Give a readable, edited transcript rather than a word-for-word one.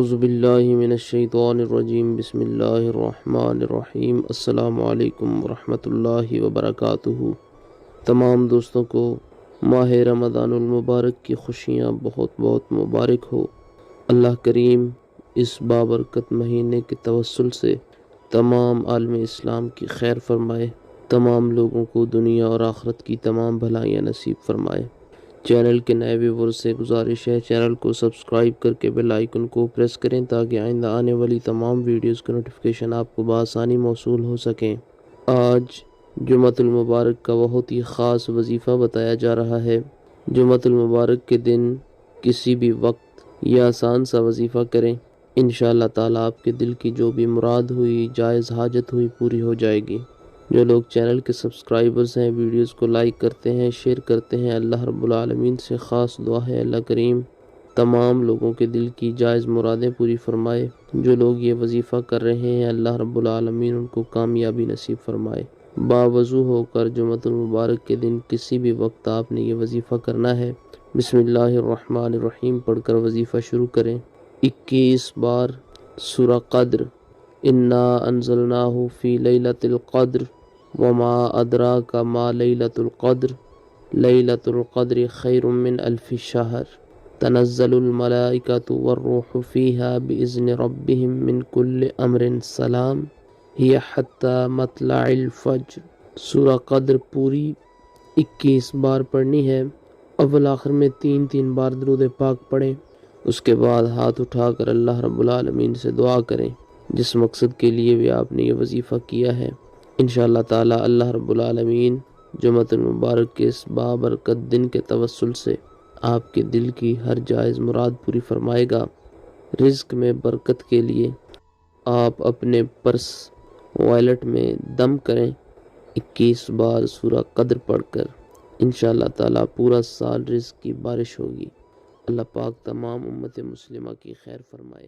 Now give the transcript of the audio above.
اعوذ باللہ من الشیطان الرجیم بسم اللہ الرحمن الرحیم السلام علیکم ورحمۃ اللہ وبرکاتہ۔ تمام دوستوں کو ماہ رمضان المبارک کی خوشیاں بہت بہت مبارک ہو۔ اللہ کریم اس بابرکت مہینے کے توسل سے تمام عالم اسلام کی خیر فرمائے، تمام لوگوں کو دنیا اور آخرت کی تمام بھلائیاں نصیب فرمائے۔ چینل کے نئے ویور سے گزارش ہے چینل کو سبسکرائب کر کے بیل آئیکن کو پریس کریں تاکہ آئندہ آنے والی تمام ویڈیوز کی نوٹیفیکیشن آپ کو بآسانی موصول ہو سکیں۔ آج جمعۃ المبارک کا بہت ہی خاص وظیفہ بتایا جا رہا ہے۔ جمعۃ المبارک کے دن کسی بھی وقت یہ آسان سا وظیفہ کریں، انشاءاللہ تعالیٰ آپ کے دل کی جو بھی مراد ہوئی، جائز حاجت ہوئی، پوری ہو جائے گی۔ جو لوگ چینل کے سبسکرائبرز ہیں ویڈیوز کو لائک کرتے ہیں، شیئر کرتے ہیں، اللہ رب العالمین سے خاص دعا ہے اللہ کریم تمام لوگوں کے دل کی جائز مرادیں پوری فرمائے۔ جو لوگ یہ وظیفہ کر رہے ہیں اللہ رب العالمین ان کو کامیابی نصیب فرمائے۔ باوضو ہو کر جمعۃ المبارک کے دن کسی بھی وقت آپ نے یہ وظیفہ کرنا ہے۔ بسم اللہ الرحمن الرحیم پڑھ کر وظیفہ شروع کریں۔ 21 بار سورہ قدر، انا انزلناہ فی لیلۃ القدر وما ادراک ما لیلۃ القدر لیلۃ القدر خیر من الف شہر تنزل الملائکۃ والروح فیہا باذن ربہم من کل امر سلام ہی حتی مطلع الفجر۔ سورہ قدر پوری 21 بار پڑھنی ہے۔ اول آخر میں 3 بار درود پاک پڑھیں، اس کے بعد ہاتھ اٹھا کر اللہ رب العالمین سے دعا کریں جس مقصد کے لیے بھی آپ نے یہ وظیفہ کیا ہے۔ انشاءاللہ تعالیٰ اللہ رب العالمین جمعۃ المبارک کے اس بابرکت دن کے توسل سے آپ کے دل کی ہر جائز مراد پوری فرمائے گا۔ رزق میں برکت کے لیے آپ اپنے پرس والیٹ میں دم کریں 21 بار سورہ قدر پڑھ کر، انشاءاللہ تعالیٰ پورا سال رزق کی بارش ہوگی۔ اللہ پاک تمام امت مسلمہ کی خیر فرمائے۔